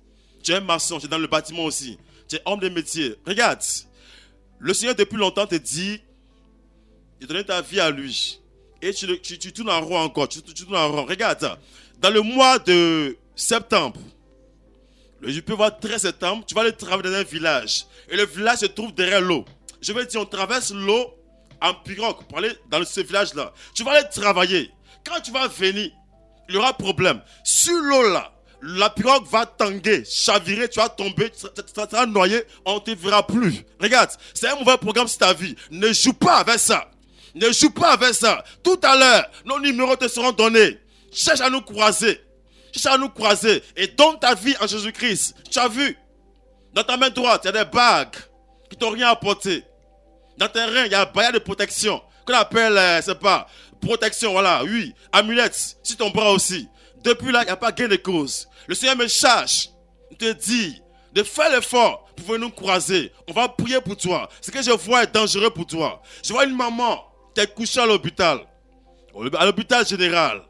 Speaker 4: tu es maçon, tu es dans le bâtiment aussi. Tu es homme de métier. Regarde, le Seigneur depuis longtemps te dit de donner ta vie à lui. Et tu tournes en rond encore. Tu tournes en rond. Regarde, dans le mois de septembre, je peux voir 13 septembre, tu vas aller travailler dans un village. Et le village se trouve derrière l'eau. Je vais dire, on traverse l'eau en pirogue pour aller dans ce village-là. Tu vas aller travailler. Quand tu vas venir, il y aura problème. Sur l'eau là, la pirogue va tanguer, chavirer, tu vas tomber, tu seras noyé, on ne te verra plus. Regarde, c'est un mauvais programme sur ta vie. Ne joue pas avec ça. Ne joue pas avec ça. Tout à l'heure, nos numéros te seront donnés. Cherche à nous croiser. Cherche à nous croiser. Et donne ta vie en Jésus-Christ. Tu as vu, dans ta main droite, il y a des bagues qui t'ont rien apporté. Dans tes reins, il y a un baillet de protection. Qu'on appelle, c'est pas, protection, voilà, oui. Amulette, sur ton bras aussi. Depuis là, il n'y a pas gain de cause. Le Seigneur me charge. Il te dit, de faire l'effort pour venir nous croiser. On va prier pour toi. Ce que je vois est dangereux pour toi. Je vois une maman qui est couchée à l'hôpital général.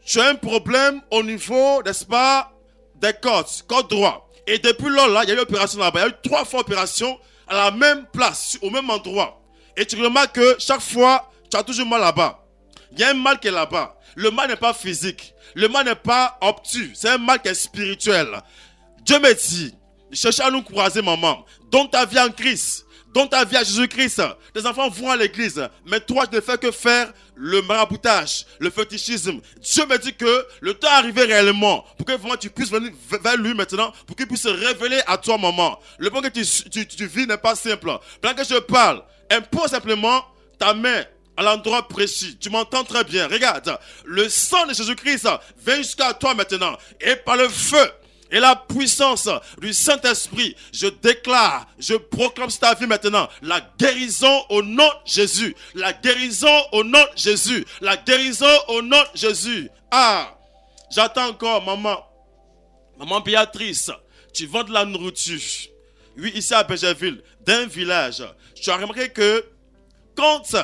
Speaker 4: Tu as un problème au niveau, n'est-ce pas, des côtes droit. Et depuis là, il y a eu une opération là-bas. Il y a eu 3 fois opération à la même place, au même endroit. Et tu remarques que chaque fois, tu as toujours mal là-bas. Il y a un mal qui est là-bas. Le mal n'est pas physique. Le mal n'est pas obtus. C'est un mal qui est spirituel. Dieu me dit, cherche à nous croiser, maman. Donne ta vie en Christ. Donne ta vie à Jésus-Christ. Tes enfants vont à l'église. Mais toi, tu ne fais que faire le maraboutage, le fétichisme. Dieu me dit que le temps est arrivé réellement pour que vraiment tu puisses venir vers lui maintenant, pour qu'il puisse se révéler à toi, maman. Le point que tu vis n'est pas simple. Pendant que je parle, impose simplement ta main à l'endroit précis. Tu m'entends très bien. Regarde, le sang de Jésus-Christ vient jusqu'à toi maintenant. Et par le feu et la puissance du Saint-Esprit, je déclare, je proclame sur ta vie maintenant la guérison au nom de Jésus. La guérison au nom de Jésus. La guérison au nom de Jésus. Ah, j'attends encore, maman. Maman Béatrice, tu vends de la nourriture. Oui, ici à Bergerville, d'un village. Tu as remarqué que quand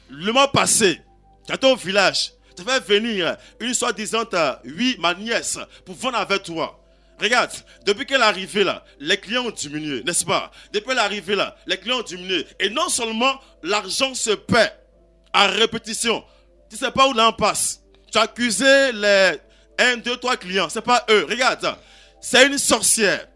Speaker 4: le mois passé, tu étais au village, tu as fait venir une soi-disant, oui, ma nièce, pour vendre avec toi. Regarde, depuis qu'elle est arrivée là, les clients ont diminué, n'est-ce pas? Depuis qu'elle est arrivée là, les clients ont diminué. Et non seulement l'argent se paie à répétition. Tu ne sais pas où l'on passe. Tu as accusé les 1, 2, 3 clients. Ce n'est pas eux. Regarde, c'est une sorcière.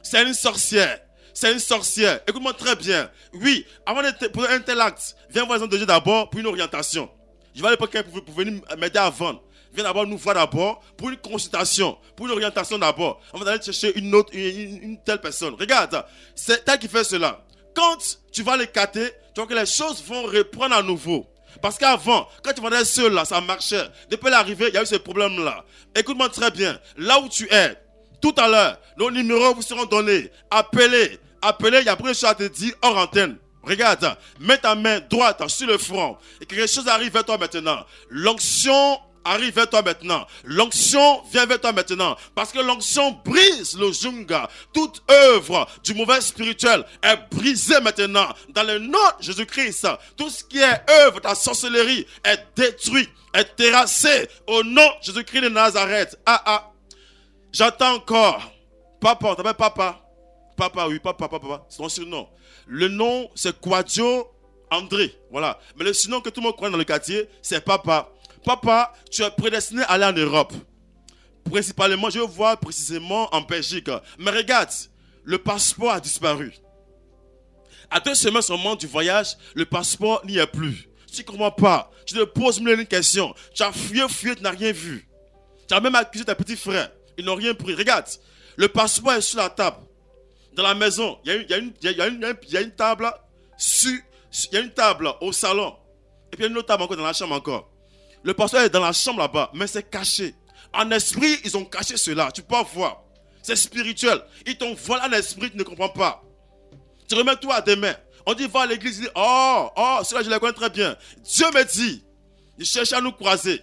Speaker 4: C'est une sorcière. C'est une sorcière. Écoute-moi très bien. Oui, avant de poser un tel acte, viens voir les gens de Dieu d'abord pour une orientation. Je vais aller pour quelqu'un pour venir m'aider à vendre. Viens d'abord nous voir d'abord pour une consultation, pour une orientation d'abord. On va aller chercher une telle personne. Regarde, c'est elle qui fait cela. Quand tu vas l'écarter, tu vois que les choses vont reprendre à nouveau. Parce qu'avant, quand tu vendais seul là, ça marchait. Depuis l'arrivée, il y a eu ce problème-là. Écoute-moi très bien. Là où tu es, tout à l'heure, nos numéros vous seront donnés. Appelez, il y a plein de choses à te dire hors antenne. Regarde, mets ta main droite sur le front et que quelque chose arrive vers toi maintenant. L'onction arrive vers toi maintenant. L'onction vient vers toi maintenant. Parce que l'onction brise le junga. Toute œuvre du mauvais spirituel est brisée maintenant. Dans le nom de Jésus-Christ, tout ce qui est œuvre de la sorcellerie est détruit, est terrassé au nom de Jésus-Christ de Nazareth. J'attends encore. Papa, on t'appelle papa. Papa, oui, papa. C'est ton surnom. Le nom, c'est Quadio André. Voilà. Mais le surnom que tout le monde connaît dans le quartier, c'est papa. Papa, tu es prédestiné à aller en Europe. Principalement, je vois précisément en Belgique. Mais regarde, le passeport a disparu. À 2 semaines seulement du voyage, le passeport n'y est plus. Tu ne comprends pas. Tu te poses une question. Tu as fouillé, tu n'as rien vu. Tu as même accusé tes petits frères. Ils n'ont rien pris. Regarde, le passeport est sur la table. Dans la maison, il y a une table au salon. Et puis il y a une autre table encore dans la chambre encore. Le passeport est dans la chambre là-bas, mais c'est caché. En esprit, ils ont caché cela. Tu peux pas voir. C'est spirituel. Ils t'ont volé en esprit, tu ne comprends pas. Tu remets toi à des mains. On dit, va à l'église, il dit, cela je le connais très bien. Dieu me dit, il cherche à nous croiser.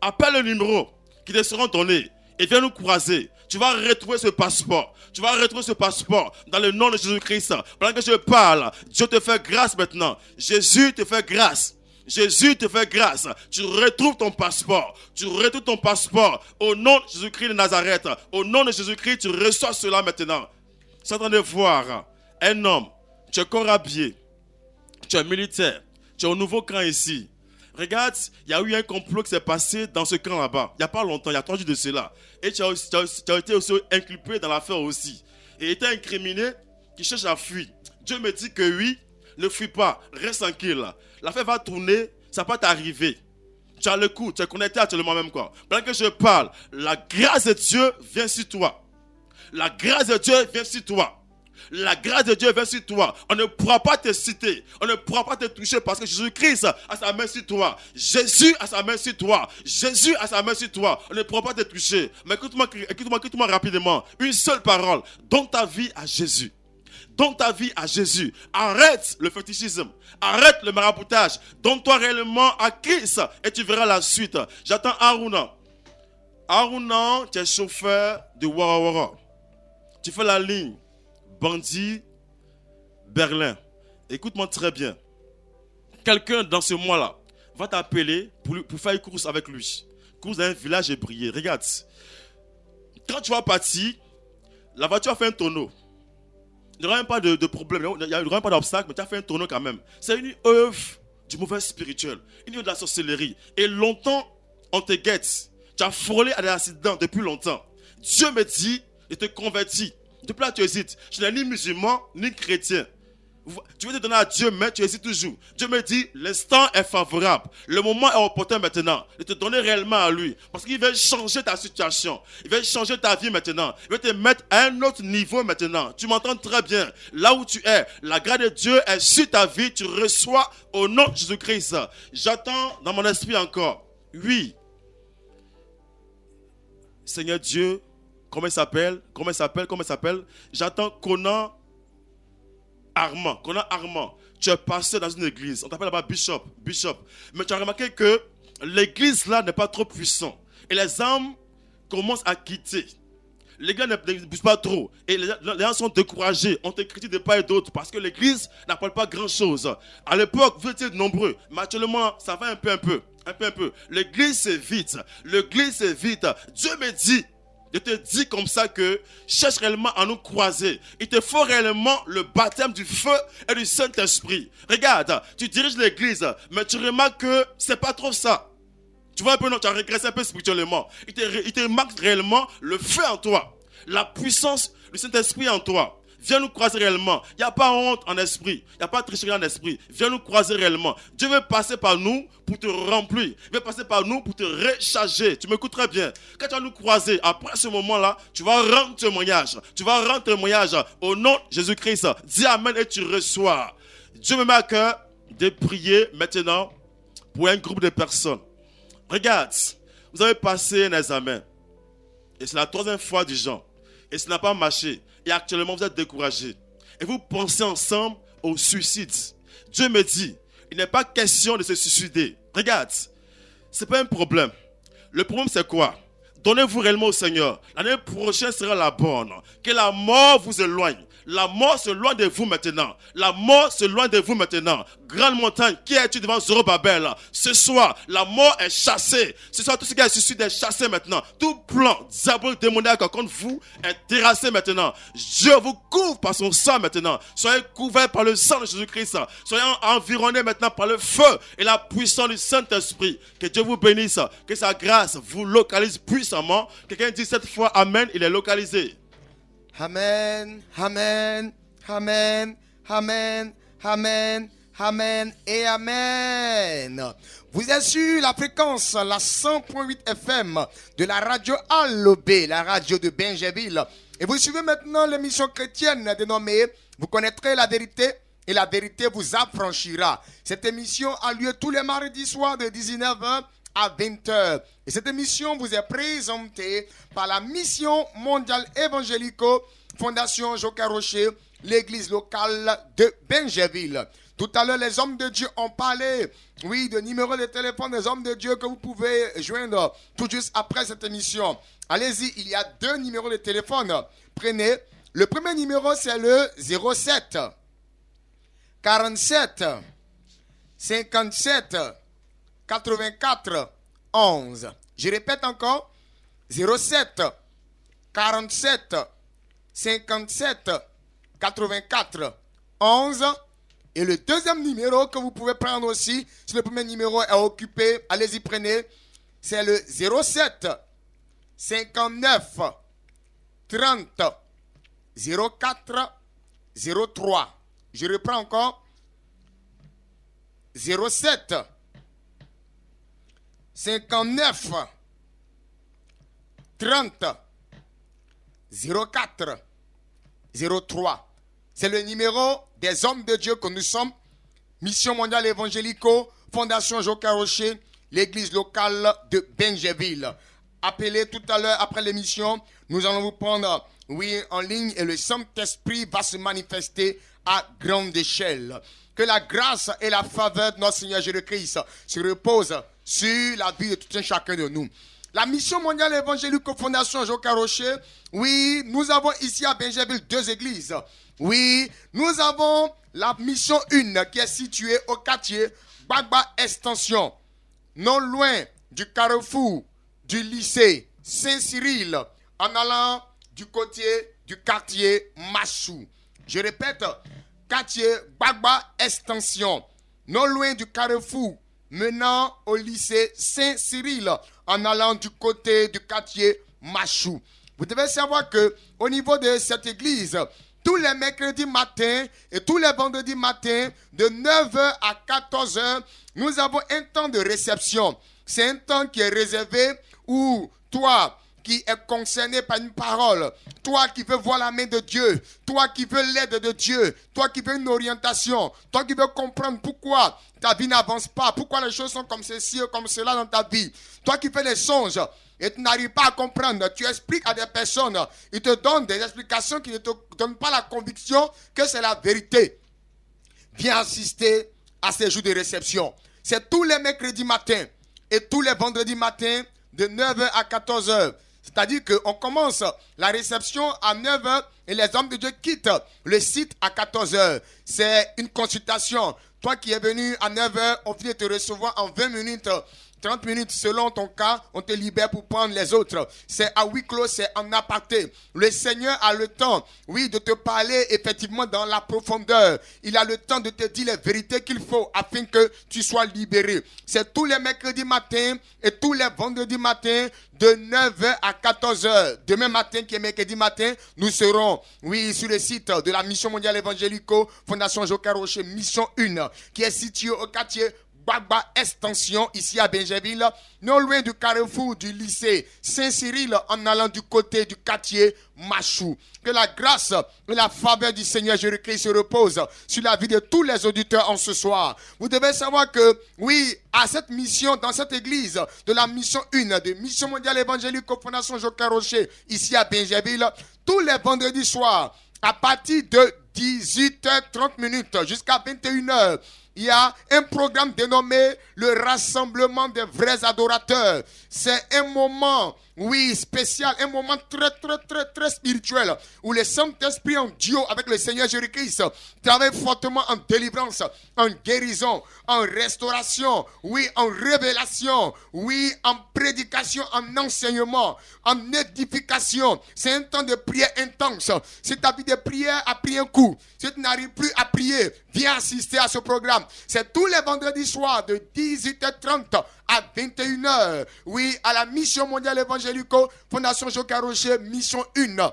Speaker 4: Appelle le numéro qui te seront donnés et viens nous croiser. Tu vas retrouver ce passeport. Tu vas retrouver ce passeport dans le nom de Jésus-Christ. Pendant que je parle, Dieu te fait grâce maintenant. Jésus te fait grâce. Jésus te fait grâce. Tu retrouves ton passeport. Tu retrouves ton passeport. Au nom de Jésus-Christ de Nazareth. Au nom de Jésus-Christ, tu reçois cela maintenant. Tu es en train de voir un homme. Tu es corps habillé. Tu es militaire. Tu es au nouveau camp ici. Regarde, il y a eu un complot qui s'est passé dans ce camp là-bas. Il n'y a pas longtemps, il y a 3 jours de cela. Et tu as été aussi inculpé dans l'affaire aussi. Et était incriminé qui cherche à fuir. Dieu me dit que oui, ne fuis pas, reste tranquille. L'affaire va tourner, ça va t'arriver. Tu as le coup, tu es connecté actuellement même quoi. Pendant que je parle, la grâce de Dieu vient sur toi. La grâce de Dieu vient sur toi. La grâce de Dieu vient sur toi. On ne pourra pas te citer. On ne pourra pas te toucher parce que Jésus-Christ a sa main sur toi. Jésus a sa main sur toi. Jésus a sa main sur toi. On ne pourra pas te toucher. Mais écoute-moi rapidement. Une seule parole. Donne ta vie à Jésus. Donne ta vie à Jésus. Arrête le fétichisme. Arrête le maraboutage. Donne-toi réellement à Christ et tu verras la suite. J'attends Aruna. Aruna, tu es chauffeur de Wara Wara. Tu fais la ligne Bandit-Berlin. Écoute-moi très bien. Quelqu'un dans ce mois-là va t'appeler pour faire une course avec lui. Course dans un village ébrié. Regarde. Quand tu vas partir, la voiture a fait un tonneau. Il n'y aura même pas de problème. Il n'y aura même pas d'obstacle, mais tu as fait un tonneau quand même. C'est une œuvre du mauvais spirituel. Une œuvre de la sorcellerie. Et longtemps, on te guette. Tu as frôlé à des accidents depuis longtemps. Dieu me dit, il te convertit. Depuis là, tu hésites. Je n'ai ni musulman, ni chrétien. Tu veux te donner à Dieu, mais tu hésites toujours. Dieu me dit, l'instant est favorable. Le moment est opportun maintenant. De te donner réellement à lui. Parce qu'il veut changer ta situation. Il veut changer ta vie maintenant. Il veut te mettre à un autre niveau maintenant. Tu m'entends très bien. Là où tu es, la grâce de Dieu est sur ta vie. Tu reçois au nom de Jésus-Christ. J'attends dans mon esprit encore. Oui. Seigneur Dieu, comment il s'appelle? J'attends Conan Armand. Tu es passé dans une église. On t'appelle là-bas Bishop. Mais tu as remarqué que l'église là n'est pas trop puissante. Et les âmes commencent à quitter. L'église ne pousse pas trop. Et les gens sont découragés. On te critique de part et d'autre parce que l'église n'apporte pas grand-chose. À l'époque, vous étiez nombreux. Mais actuellement, ça va un peu. L'église c'est vite. Dieu me dit, je te dis comme ça que cherche réellement à nous croiser. Il te faut réellement le baptême du feu et du Saint-Esprit. Regarde, tu diriges l'église, mais tu remarques que c'est pas trop ça. Tu vois un peu, non, tu as régressé un peu spirituellement. Il te manque réellement le feu en toi, la puissance du Saint-Esprit en toi. Viens nous croiser réellement. Il n'y a pas honte en esprit. Il n'y a pas de tricherie en esprit. Viens nous croiser réellement. Dieu veut passer par nous pour te remplir. Il veut passer par nous pour te recharger. Tu m'écoutes très bien. Quand tu vas nous croiser, après ce moment-là, tu vas rendre témoignage. Au nom de Jésus-Christ. Dis Amen et tu reçois. Dieu me met à cœur de prier maintenant pour un groupe de personnes. Regarde, vous avez passé un examen. Et c'est la 3e fois du genre. Et ça n'a pas marché. Et actuellement, vous êtes découragés. Et vous pensez ensemble au suicide. Dieu me dit, il n'est pas question de se suicider. Regarde, ce n'est pas un problème. Le problème, c'est quoi? Donnez-vous réellement au Seigneur. L'année prochaine sera la bonne. Que la mort vous éloigne. La mort se loin de vous maintenant. Grande montagne, qui es-tu devant Zorobabel? Ce soir, la mort est chassée. Ce soir, tout ce qui est suicide est chassé maintenant. Tout plan diabolique démoniaque contre vous est terrassé maintenant. Dieu vous couvre par son sang maintenant. Soyez couverts par le sang de Jésus-Christ. Soyez environnés maintenant par le feu et la puissance du Saint-Esprit. Que Dieu vous bénisse. Que sa grâce vous localise puissamment. Quelqu'un dit cette fois Amen, il est localisé.
Speaker 1: Amen et amen. Vous êtes sur la fréquence, la 100.8 FM de la radio Allobé, la radio de Benjeville. Et vous suivez maintenant l'émission chrétienne dénommée Vous connaîtrez la vérité et la vérité vous affranchira. Cette émission a lieu tous les mardis soirs de 19h à 20h. Et cette émission vous est présentée par la Mission mondiale évangélico Fondation Joker Rocher, l'église locale de Benjeville. Tout à l'heure, les hommes de Dieu ont parlé, de numéros de téléphone des hommes de Dieu que vous pouvez joindre tout juste après cette émission. Allez-y, il y a 2 numéros de téléphone. Prenez. Le premier numéro, c'est le 07 47 57 84 11. Je répète encore, 07 47 57 84 11. Et le deuxième numéro que vous pouvez prendre aussi, si le premier numéro est occupé, allez-y, prenez. C'est le 07 59 30 04 03. Je reprends encore. 07 59 30 04 03. C'est le numéro des hommes de Dieu que nous sommes. Mission mondiale évangélico, Fondation Joker Rocher, l'église locale de Benjeville. Appelez tout à l'heure après l'émission. Nous allons vous prendre, en ligne et le Saint-Esprit va se manifester à grande échelle. Que la grâce et la faveur de notre Seigneur Jésus-Christ se reposent sur la vie de tout un chacun de nous. La mission mondiale évangélique Fondation Joca Rocher, oui, nous avons ici à Benjerville 2 églises. Oui, nous avons la mission 1 qui est située au quartier Gbagba Extension, non loin du carrefour du lycée Saint-Cyril, en allant du côté du quartier Machou. Je répète, quartier Gbagba Extension, non loin du carrefour menant au lycée Saint-Cyril, en allant du côté du quartier Machou. Vous devez savoir que au niveau de cette église, tous les mercredis matins et tous les vendredis matins, de 9h à 14h, nous avons un temps de réception. C'est un temps qui est réservé où toi qui es concerné par une parole, toi qui veux voir la main de Dieu, toi qui veux l'aide de Dieu, toi qui veux une orientation, toi qui veux comprendre pourquoi ta vie n'avance pas, pourquoi les choses sont comme ceci ou comme cela dans ta vie, toi qui fais des songes et tu n'arrives pas à comprendre, tu expliques à des personnes, ils te donnent des explications qui ne te donnent pas la conviction que c'est la vérité. Viens assister à ces jours de réception. C'est tous les mercredis matins et tous les vendredis matins de 9h à 14h. C'est-à-dire qu'on commence la réception à 9h et les hommes de Dieu quittent le site à 14h. C'est une consultation. Toi qui es venu à 9h, on vient te recevoir en 20 minutes. 30 minutes selon ton cas, on te libère pour prendre les autres. C'est à huis clos, c'est en aparté. Le Seigneur a le temps, oui, de te parler effectivement dans la profondeur. Il a le temps de te dire les vérités qu'il faut afin que tu sois libéré. C'est tous les mercredis matins et tous les vendredis matins de 9h à 14h. Demain matin, qui est mercredi matin, nous serons, oui, sur le site de la Mission mondiale évangélico Fondation Joca Rocher, Mission 1, qui est située au quartier Gbagba Extension, ici à Benjerville, non loin du carrefour du lycée Saint-Cyril, en allant du côté du quartier Machou. Que la grâce et la faveur du Seigneur Jésus-Christ se reposent sur la vie de tous les auditeurs en ce soir. Vous devez savoir que, oui, à cette mission, dans cette église de la mission 1, de Mission mondiale évangélique Fondation Joca Rocher, ici à Benjerville, tous les vendredis soirs, à partir de 18h30 jusqu'à 21h, il y a un programme dénommé le rassemblement des vrais adorateurs. C'est un moment, oui, spécial, un moment très spirituel où le Saint-Esprit en duo avec le Seigneur Jésus-Christ travaille fortement en délivrance, en guérison, en restauration, oui, en révélation, oui, en prédication, en enseignement, en édification. C'est un temps de prière intense. Si ta vie de prière a pris un coup, si tu n'arrives plus à prier, viens assister à ce programme. C'est tous les vendredis soirs de 18h30 à 21h. Oui, à la Mission mondiale évangélico Fondation Joca Rocher, Mission 1.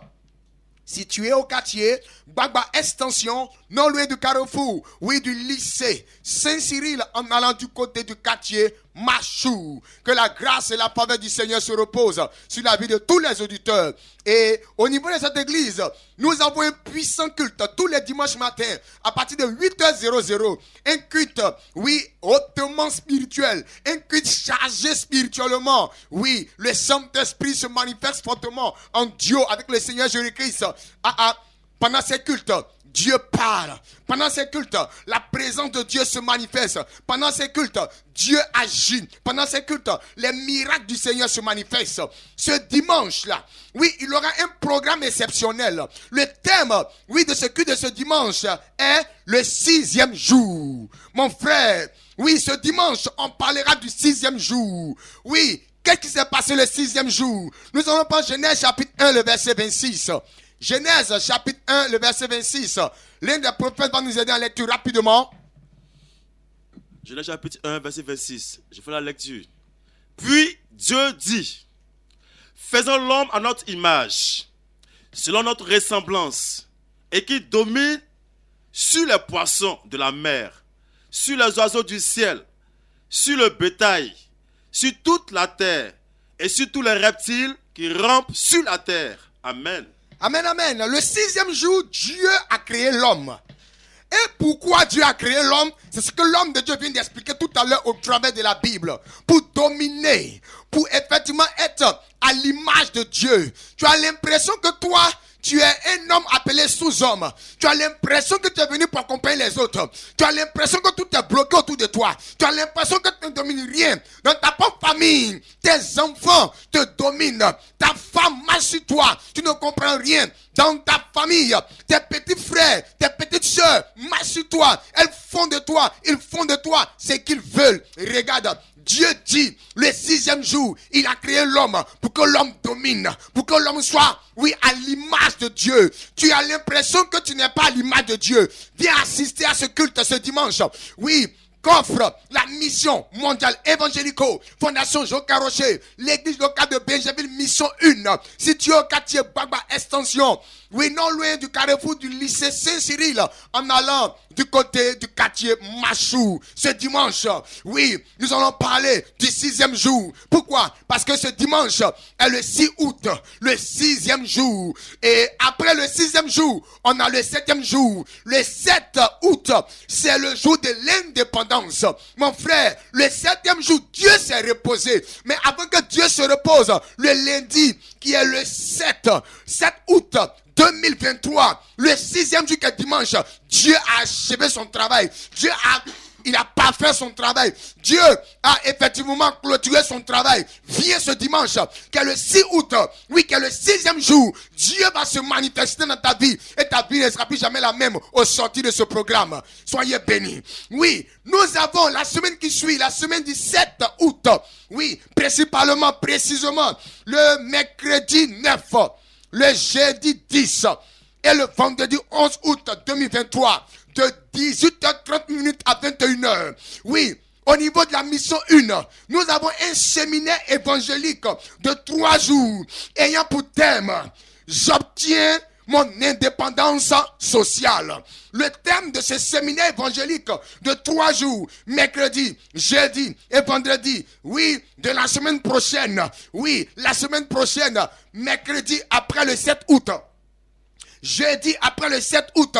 Speaker 1: Situé au quartier Gbagba Extension, non loin du carrefour, oui, du lycée Saint-Cyril, en allant du côté du quartier Machou. Que la grâce et la faveur du Seigneur se reposent sur la vie de tous les auditeurs. Et au niveau de cette église, nous avons un puissant culte tous les dimanches matins à partir de 8h00. Un culte, oui, hautement spirituel. Un culte chargé spirituellement. Oui, le Saint-Esprit se manifeste fortement en duo avec le Seigneur Jésus-Christ. Pendant ces cultes, Dieu parle. Pendant ces cultes, la présence de Dieu se manifeste. Pendant ces cultes, Dieu agit. Pendant ces cultes, les miracles du Seigneur se manifestent. Ce dimanche-là, oui, il y aura un programme exceptionnel. Le thème, oui, de ce culte de ce dimanche est le 6e jour. Mon frère, oui, ce dimanche, on parlera du 6e jour. Oui, qu'est-ce qui s'est passé le 6e jour? Nous allons prendre Genèse chapitre 1, le verset 26. Genèse chapitre 1, le verset 26. L'un des prophètes va nous aider en lecture rapidement.
Speaker 4: Genèse chapitre 1, verset 26. Je fais la lecture. Puis Dieu dit, faisons l'homme à notre image, selon notre ressemblance, et qui domine sur les poissons de la mer, sur les oiseaux du ciel, sur le bétail, sur toute la terre, et sur tous les reptiles qui rampent sur la terre. Amen.
Speaker 1: Amen, amen. Le 6e jour, Dieu a créé l'homme. Et pourquoi Dieu a créé l'homme? C'est ce que l'homme de Dieu vient d'expliquer tout à l'heure au travers de la Bible. Pour dominer, pour effectivement être à l'image de Dieu. Tu as l'impression que toi, tu es un homme appelé sous-homme. Tu as l'impression que tu es venu pour accompagner les autres. Tu as l'impression que tout est bloqué autour de toi. Tu as l'impression que tu ne domines rien. Dans ta propre famille, tes enfants te dominent. Ta femme marche sur toi. Tu ne comprends rien. Dans ta famille, tes petits frères, tes petites soeurs marchent sur toi. Elles font de toi, ils font de toi ce qu'ils veulent. Regarde, Dieu dit, le 6e jour, il a créé l'homme pour que l'homme domine, pour que l'homme soit, oui, à l'image de Dieu. Tu as l'impression que tu n'es pas à l'image de Dieu. Viens assister à ce culte ce dimanche. Oui, qu'offre la mission mondiale évangélico, Fondation Joca Rocher, l'église locale de Benjaville, mission 1, située au quartier Bagba Extension. Oui, non loin du carrefour du lycée Saint-Cyril, en allant du côté du quartier Machou. Ce dimanche, oui, nous allons parler du 6e jour. Pourquoi? Parce que ce dimanche est le 6 août, le 6e jour. Et après le 6e jour, on a le 7e jour. Le 7 août, c'est le jour de l'indépendance. Mon frère, le 7e jour, Dieu s'est reposé. Mais avant que Dieu se repose, le lundi, qui est le 7 août, 2023, le 6e jour qui est dimanche, Dieu a achevé son travail. Il a pas fait son travail. Dieu a effectivement clôturé son travail. Viens ce dimanche, qui est le 6 août, oui, qui est le 6e jour. Dieu va se manifester dans ta vie. Et ta vie ne sera plus jamais la même au sortir de ce programme. Soyez bénis. Oui, nous avons la semaine qui suit, la semaine du 7 août. Oui, précisément, le mercredi 9. Le jeudi 10 et le vendredi 11 août 2023 de 18h30 à 21h. Oui, au niveau de la mission 1, nous avons un séminaire évangélique de 3 jours ayant pour thème « J'obtiens mon indépendance sociale ». Le thème de ce séminaire évangélique de 3 jours, mercredi, jeudi et vendredi, oui, de la semaine prochaine, oui, la semaine prochaine, mercredi après le 7 août, jeudi après le 7 août,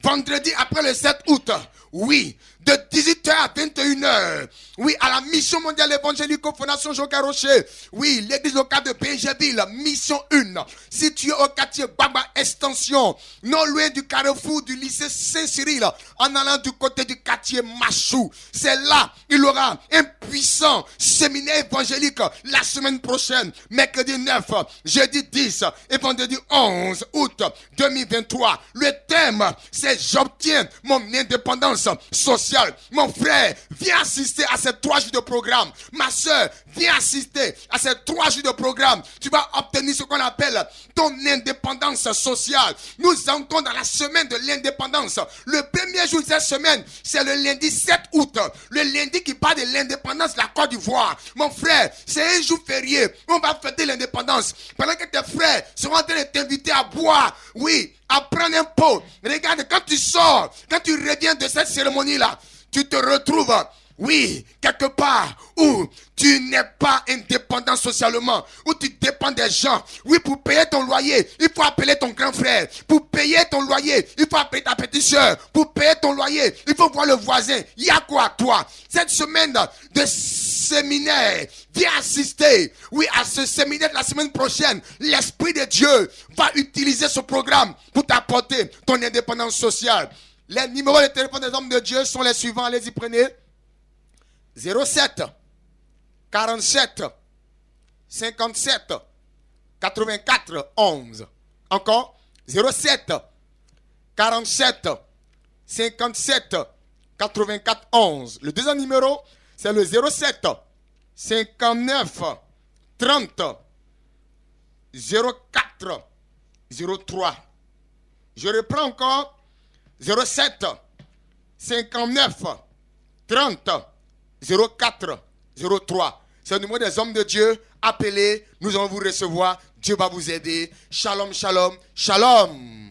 Speaker 1: vendredi après le 7 août, oui, de 18h à 21h, oui, à la mission mondiale évangélique Fondation Joca Rocher, oui, l'église locale de Benjaville, mission 1, située au quartier Bagba Extension, non loin du carrefour du lycée Saint-Cyril, en allant du côté du quartier Machou. C'est là, il y aura un puissant séminaire évangélique la semaine prochaine, mercredi 9, jeudi 10 et vendredi 11 août 2023. Le thème, c'est « J'obtiens mon indépendance sociale ». Mon frère, viens assister à ces 3 jours de programme. Ma soeur, viens assister à ces 3 jours de programme. Tu vas obtenir ce qu'on appelle ton indépendance sociale. Nous entrons dans la semaine de l'indépendance. Le premier jour de cette semaine, c'est le lundi 7 août. Le lundi qui parle de l'indépendance de la Côte d'Ivoire. Mon frère, c'est un jour férié. On va fêter l'indépendance. Pendant que tes frères seront en train de t'inviter à boire. Oui, à prendre un pot. Regarde, quand tu sors, quand tu reviens de cette cérémonie-là, tu te retrouves, oui, quelque part où tu n'es pas indépendant socialement, où tu dépends des gens. Oui, pour payer ton loyer, il faut appeler ton grand frère. Pour payer ton loyer, il faut appeler ta petite soeur. Pour payer ton loyer, il faut voir le voisin. Il y a quoi à toi? Cette semaine de séminaire, viens assister, oui, à ce séminaire de la semaine prochaine. L'Esprit de Dieu va utiliser ce programme pour t'apporter ton indépendance sociale. Les numéros de téléphone des hommes de Dieu sont les suivants. Allez-y, prenez. 07 47 57 84 11. Encore. 07 47 57 84 11. Le deuxième numéro, c'est le 07 59 30 04 03. Je reprends encore. 07 59 30 04 03. C'est le numéro des hommes de Dieu. Appelez, nous allons vous recevoir. Dieu va vous aider. Shalom, shalom, shalom.